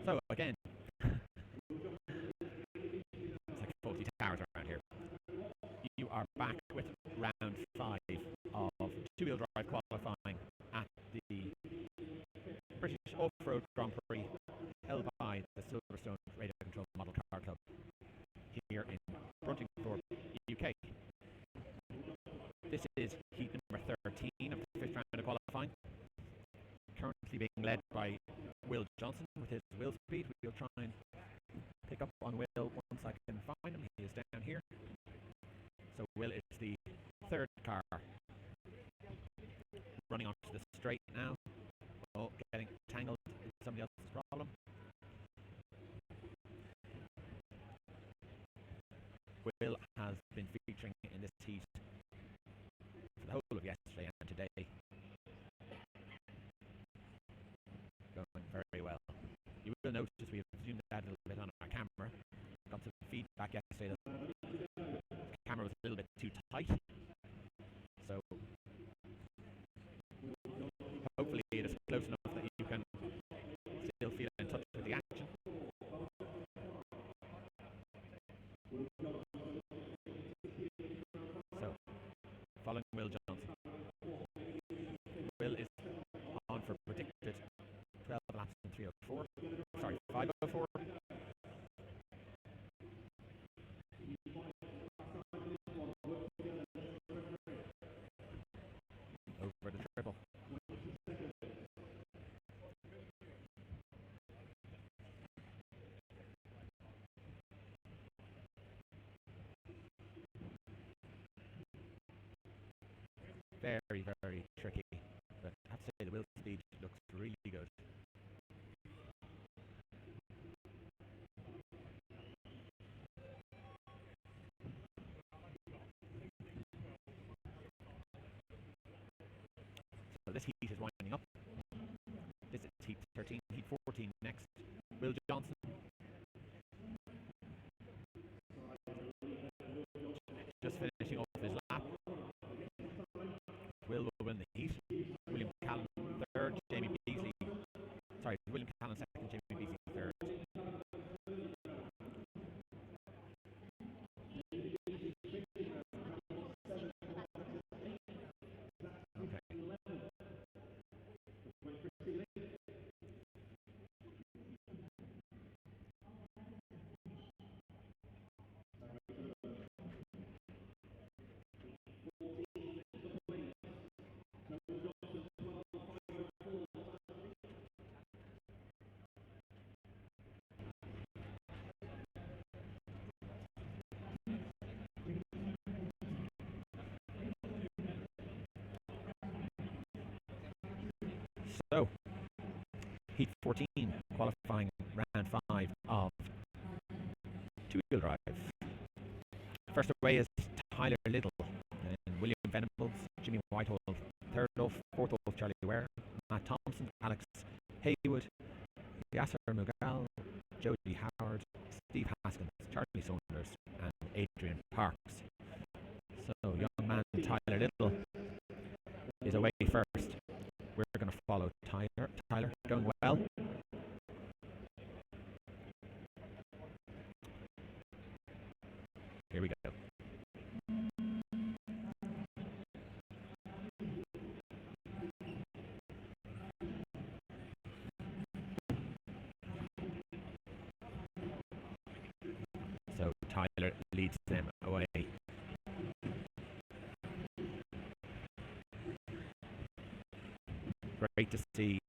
So again, it's like faulty towers around here. You are back with round 5 of two-wheel drive qualifying at the British Offroad Grand Prix held by the Silverstone Radio Control Model Car Club here in Bruntingthorpe, UK. This is heat number 13 of the 5th round of qualifying. Currently being led by Will Johnson with his wheel speed. We'll try and pick up on Will once I can find him. He is down here. So Will is the third car running onto the straight now. Oh, getting tangled is somebody else's problem. Will has been featuring in this heat for the whole of yesterday and today. Going very well. You will notice we've zoomed out a little bit on our camera. Got some feedback yesterday that the camera was a little bit too tight. So hopefully it is close enough that you can still feel in touch with the action. So, following Will Johnson. Will is on for predicted 12 laps in 3:04. Sorry, 5:04. Over the triple. Very, very tricky, but I have to say the wheel speed looks really good. So this heat is winding up. This is heat 13, heat 14 next. Will Johnson just finishing off his lap. Will win the heat. William Callan third, Jamie Beasley. Sorry, William Callan second, Jamie Beasley third. Okay. So, heat 14, qualifying round 5 of two-wheel drive. First away is Tyler Little and William Venables, Jimmy Whitehall, third off, fourth off Charlie Ware, Matt Thompson, Alex Haywood, Yasser Mughal, Jody Howard, Steve Haskins, Charlie Saunders, and Adrian Parks. So young man Tyler Little is away first. We're going to follow Tyler. Tyler, going well. Here we go. So Tyler leads them away. Great to see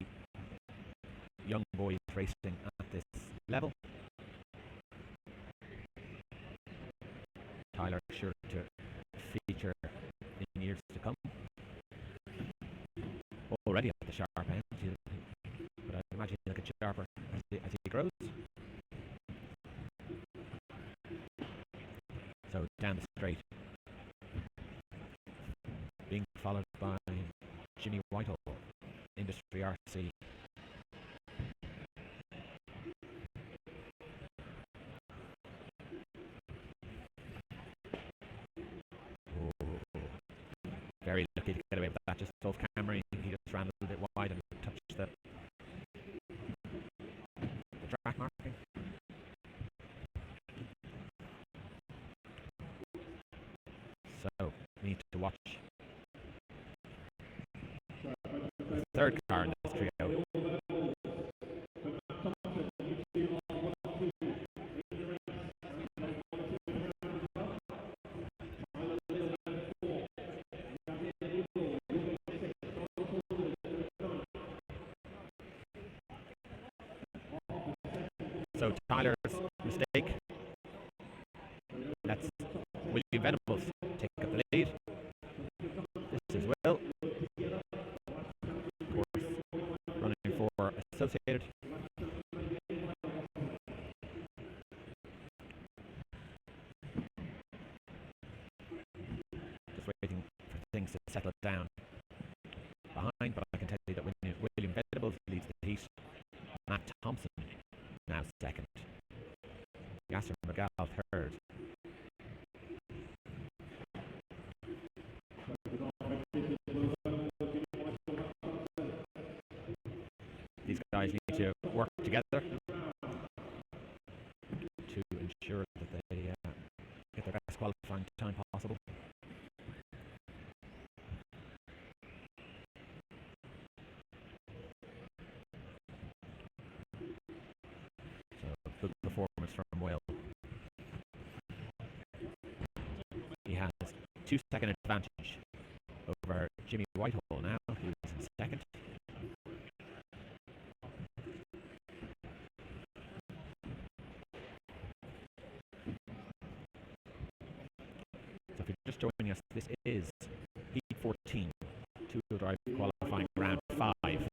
young boys racing at this level. Tyler sure to feature in years to come. Already at the sharp end, but I imagine he'll get sharper as he grows. So down the straight, being followed by Jimmy Whitehall, Industry RC. Very lucky to get away with that, just off camera. He just ran a little bit wide and touched the track So we need to watch the third car in this trio. So Tyler's mistake lets William Venables take up the lead. This is Will, of course, running for Associated. Just waiting for things to settle down behind, but I can tell you that William Venables leads the heat. Matt Thompson now second. Yasser McGall third. These guys need to work together to ensure that they get their best qualifying time possible. So good performance from Will. He has 2-second advantage over Jimmy Whitehall now, who's in second. So if you're just joining us, this is Heat 14, two-wheel drive qualifying round 5.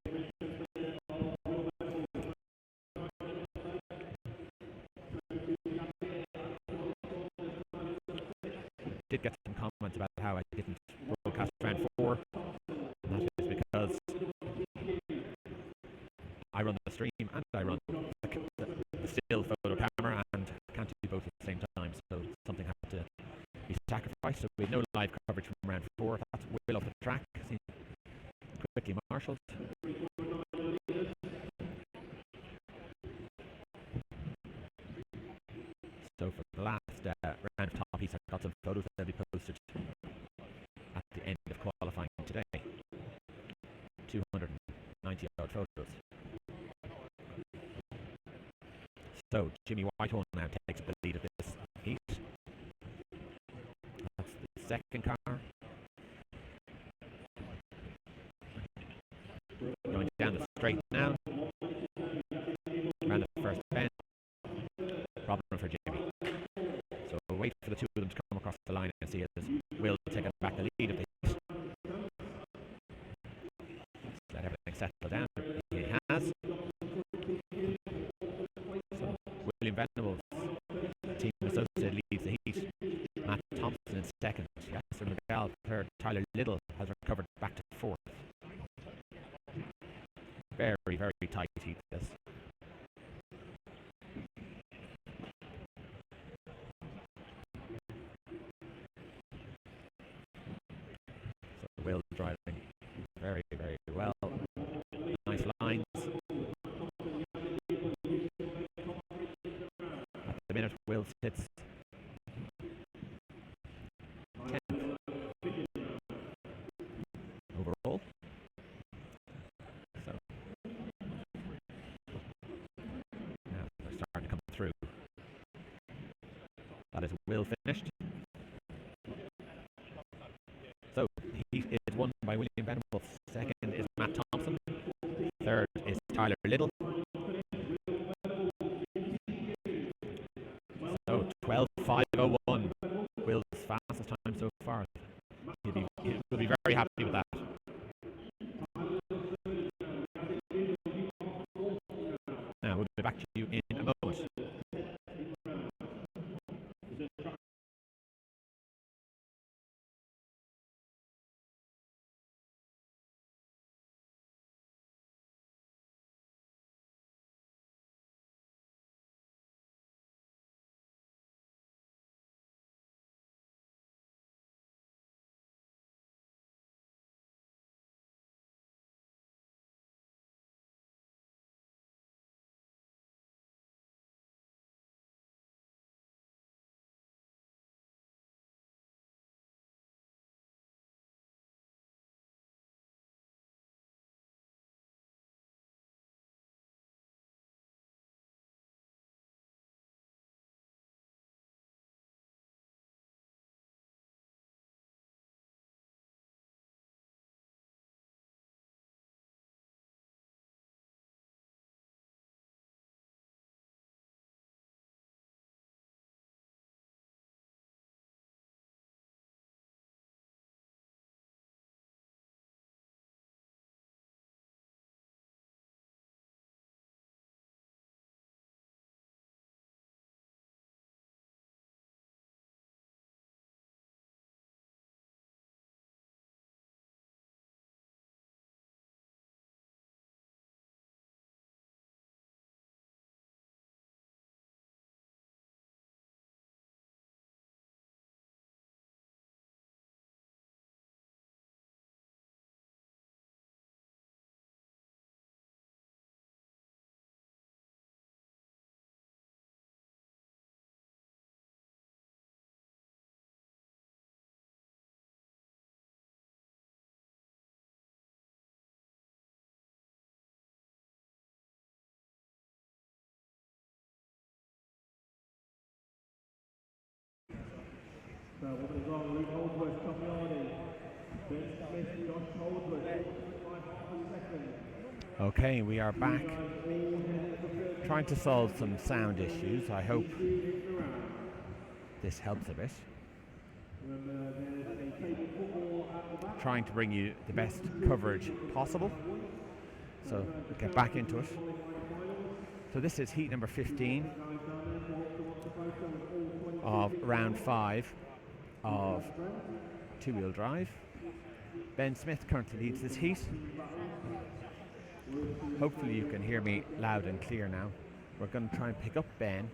Did get some comments about how I didn't broadcast round 4, and that is because I run the stream and I run the still photo camera and can't do both at the same time, so something had to be sacrificed. So we had no live coverage from round 4. That's Will off the track, quickly marshalled. So for the last round of top heats, I've got some photos that will be posted at the end of qualifying today. 290 odd photos. So Jimmy Whitehall now takes the lead of this heat. That's the second car. Going down the straight now. Around the first bend. Problem for Jimmy. So we'll wait for the two of them to come across the line and see as Will taking back the lead of the heat. Let everything settle down. He has. So William Venables, team associate, leads the heat. Matt Thompson in second. Yasser McGall third. Tyler Little has recovered back to fourth. Very, very tight heat this. So Will driving very, very well. Nice lines. At the minute, Will sits 10th overall. So now they're starting to come through. That is Will finished. So he is won by William Venables. Second is Matt Thompson. Third is Tyler Little. So 12.501. Will's fastest time so far. He will be very happy with that. Now we'll be back to you in a moment. Okay, we are back trying to solve some sound issues. I hope this helps a bit. Trying to bring you the best coverage possible. So get back into it. So this is heat number 15 of round 5 of two-wheel drive. Ben Smith currently leads this heat. Hopefully you can hear me loud and clear now. We're going to try and pick up Ben.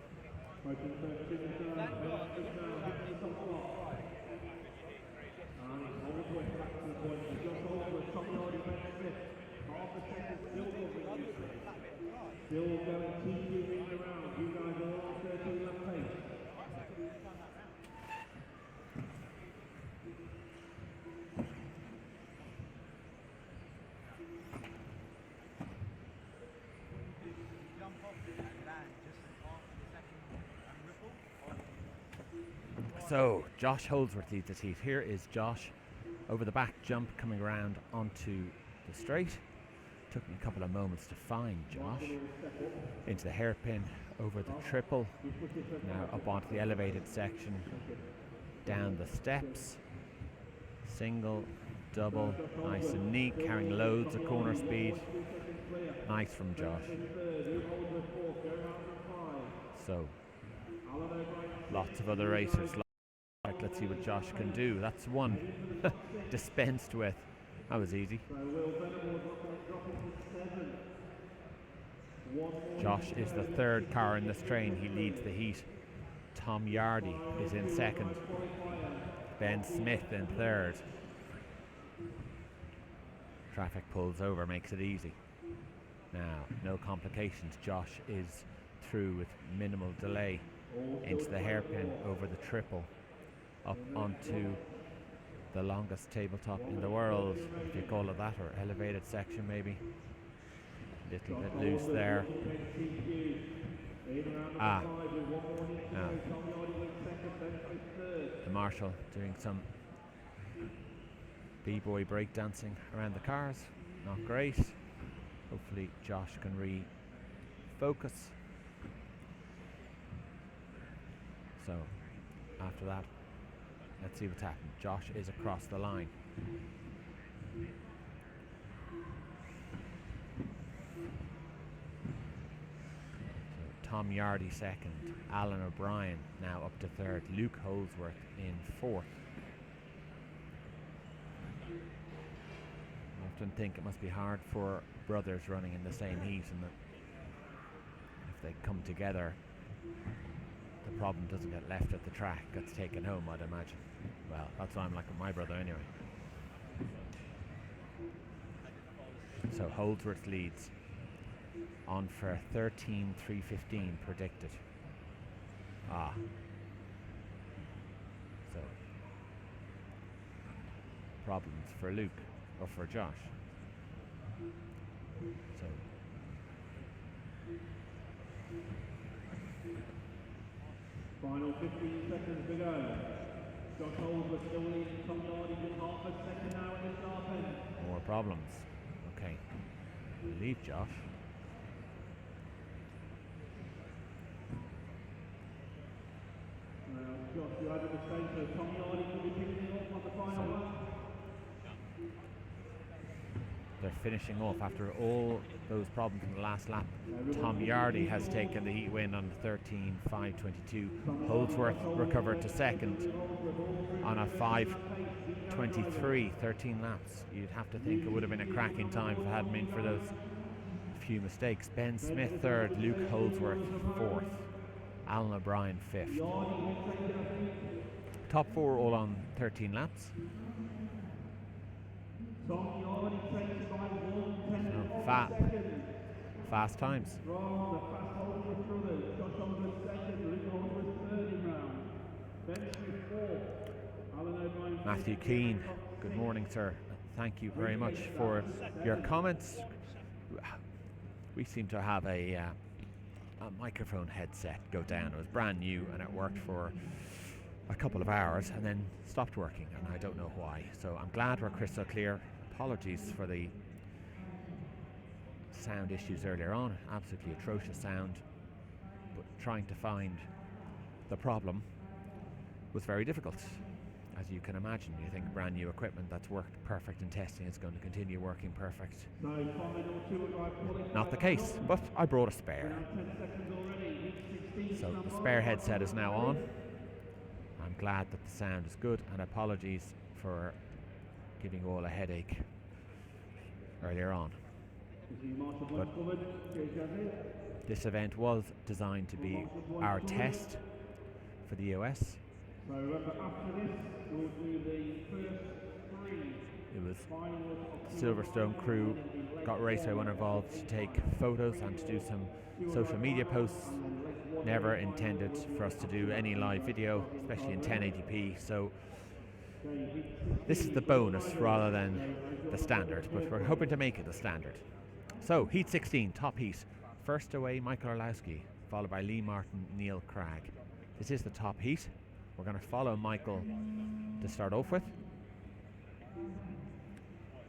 So Josh Holdsworth leads this heat. Here is Josh over the back jump coming around onto the straight. Took me a couple of moments to find Josh. Into the hairpin, over the triple, now up onto the elevated section, down the steps, single, double, nice and neat, carrying loads of corner speed. Nice from Josh. So, lots of other racers. Let's see what Josh can do. That's one dispensed with. That was easy. Josh is the third car in this train. He leads the heat. Tom Yardy is in second. Ben Smith in third. Traffic pulls over, makes it easy. Now, no complications. Josh is through with minimal delay into the hairpin, over the triple, up onto the longest tabletop in the world, if you call it that, or elevated section maybe. Little bit loose there. Now the marshal doing some b-boy breakdancing around the cars. Not great. Hopefully Josh can refocus. So after that, let's see what's happened. Josh is across the line. So Tom Yardy second. Alan O'Brien now up to third. Luke Holdsworth in fourth. I often think it must be hard for brothers running in the same heat, and that if they come together, the problem doesn't get left at the track, gets taken home, I'd imagine. Well, that's what I'm like with my brother anyway. So Holdsworth leads on for 13.315 predicted. So problems for Luke, or for Josh. So final 15 seconds to go. Josh Holdsworth still leading Tom Yardy with half a second now in the sharp end. more problems. Okay. Leave Josh. Josh, you had a mistake, so Tom Yardy will be picking it up on the final lap. They're finishing off after all those problems in the last lap. Tom Yardy has taken the heat win on 13.522. Holdsworth recovered to second on a 5.23, 13 laps. You'd have to think it would have been a cracking time if it hadn't been for those few mistakes. Ben Smith third, Luke Holdsworth fourth, Alan O'Brien fifth. Top four all on 13 laps. Fast times. Matthew Keane, good morning, sir. Thank you very much for your comments. We seem to have a microphone headset go down. It was brand new and it worked for a couple of hours and then stopped working, and I don't know why. So I'm glad we're crystal clear. Apologies for the sound issues earlier on, absolutely atrocious sound, but trying to find the problem was very difficult. As you can imagine, you think brand new equipment that's worked perfect in testing is going to continue working perfect. Not the case, but I brought a spare. So the spare headset is now on. I'm glad that the sound is good, and apologies for giving you all a headache earlier on. But this event was designed to be our test for the US. So after this, we'll do the first three. It was Silverstone crew got Raceway One involved to take photos and to do some social media posts. Never intended for us to do any live video, especially in 1080p. So this is the bonus rather than the standard, but we're hoping to make it the standard. So heat 16, top heat. First away, Michael Orlowski, followed by Lee Martin, Neil Cragg. This is the top heat. We're going to follow Michael to start off with.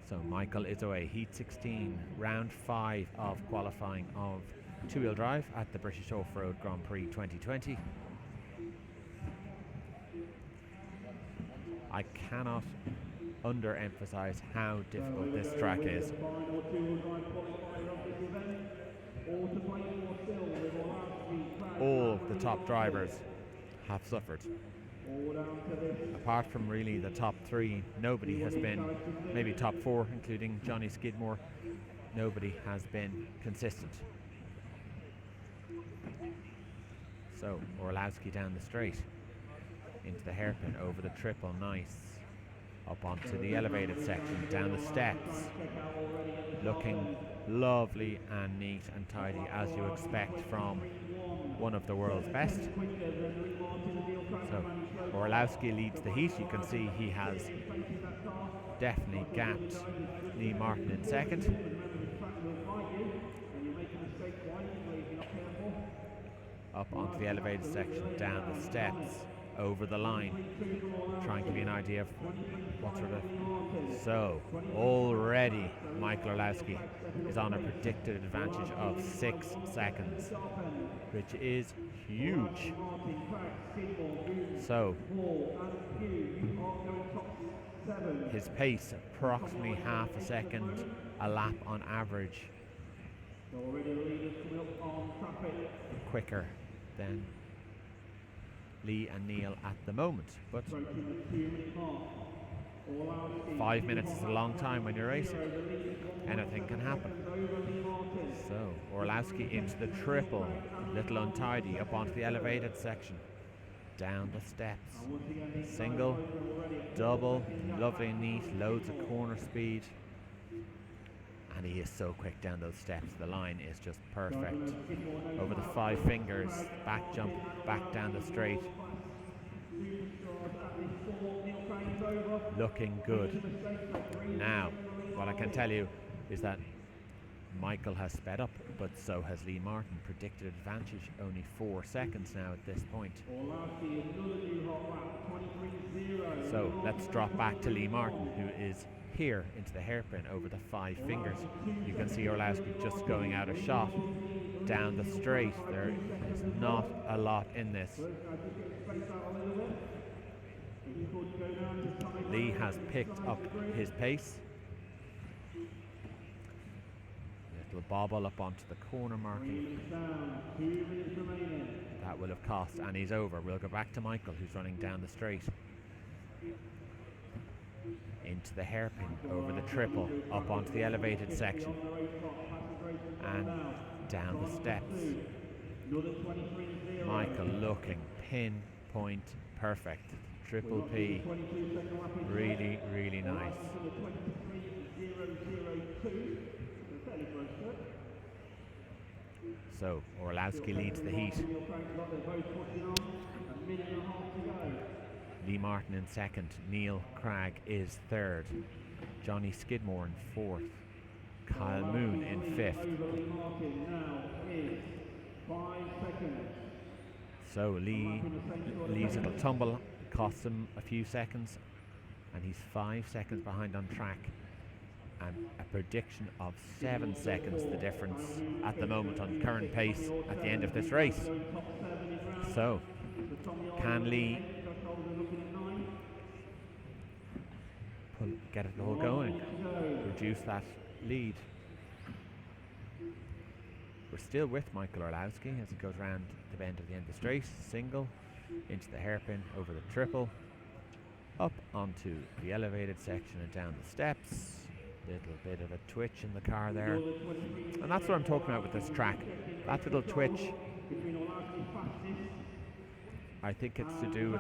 So Michael is away, heat 16, round 5 of qualifying of two-wheel drive at the British Off-Road Grand Prix 2020. I cannot underemphasize how difficult this track is. All the top drivers have suffered. Apart from really the top 3, nobody has been, maybe top 4 including Johnny Skidmore, nobody has been consistent. So Orlowski down the straight into the hairpin, over the triple, nice, up onto the elevated section, down the steps, looking lovely and neat and tidy as you expect from one of the world's best. So Orlowski leads the heat. You can see he has definitely gapped Lee Martin in second. Up onto the elevated section, down the steps, over the line, trying to give you an idea of what sort of... So already Michael Orlowski is on a predicted advantage of 6 seconds, which is huge. So his pace approximately half a second a lap on average quicker than Lee and Neil at the moment, but 5 minutes is a long time when you're racing. Anything can happen. So Orlowski into the triple, little untidy, up onto the elevated section, down the steps, single, double, lovely and neat, loads of corner speed, and he is so quick down those steps. The line is just perfect. Over the 5 fingers, back jump, back down the straight. Looking good. Now, what I can tell you is that Michael has sped up, but so has Lee Martin. Predicted advantage, only 4 seconds now at this point. So let's drop back to Lee Martin, who is here into the hairpin over the 5 fingers. You can see Orlowski just going out of shot down the straight. There is not a lot in this. Lee has picked up his pace. Little bobble up onto the corner marking. That will have cost, and he's over. We'll go back to Michael, who's running down the straight. Into the hairpin, over the triple, up onto the elevated section, and down the steps. Michael looking pinpoint perfect. Triple P, really, really nice. So Orlowski leads the heat. Lee Martin in second, Neil Cragg is third, Johnny Skidmore in fourth, Kyle Moon in fifth. So Lee's little tumble costs him a few seconds, and he's 5 seconds behind on track, and a prediction of 7 seconds the difference at the moment on current pace at the end of this race. So can Lee get it all going, reduce that lead? We're still with Michael Orlowski as he goes round the bend of the end of the straight, single into the hairpin, over the triple, up onto the elevated section and down the steps. Little bit of a twitch in the car there, and that's what I'm talking about with this track. That little twitch, I think it's to do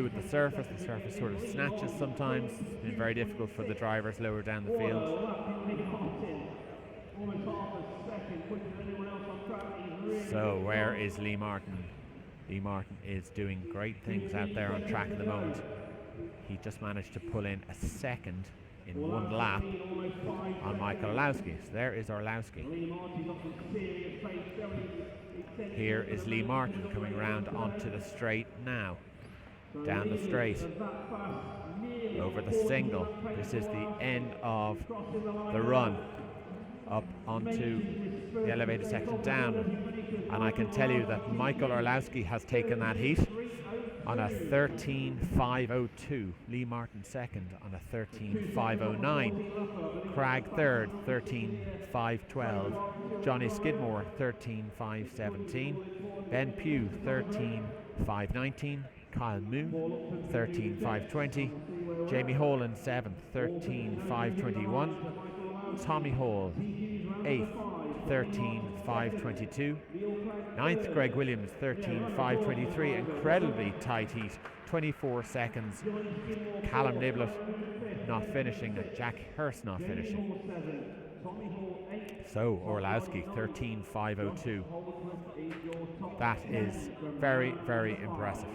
with the surface. The surface sort of snatches sometimes. It's been very difficult for the drivers lower down the field. So where is Lee Martin? Lee Martin is doing great things out there on track at the moment. He just managed to pull in a second in one lap on Michael Orlowski. So there is Orlowski. Here is Lee Martin coming around onto the straight now. Down the straight. Over the single. This is the end of the run. Up onto the elevated section down. And I can tell you that Michael Orlowski has taken that heat on a 13.502. Lee Martin second on a 13.509. Cragg third, 13.512. Johnny Skidmore, 13.517. Ben Pugh, 13.519. Kyle Moon, 13.520. Jamie Holland, 7th, 13.521. Tommy Hall, 8th, 13.522. 9th, Greg Williams, 13.523. Incredibly tight heat, 24 seconds. Callum Niblett not finishing, and Jack Hurst not finishing. So Orlowski, 13.502. That is very, very impressive.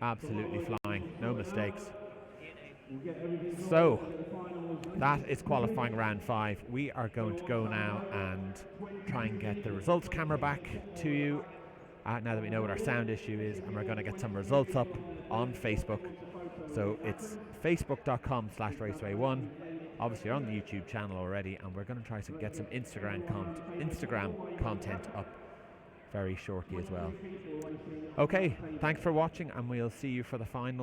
Absolutely flying, no mistakes. So that is qualifying round 5. We are going to go now and try and get the results camera back to you now that we know what our sound issue is, and we're going to get some results up on Facebook. So it's facebook.com/raceway1. Obviously you're on the YouTube channel already, and we're going to try to get some Instagram content up very shortly as well. Okay, thanks for watching, and we'll see you for the final.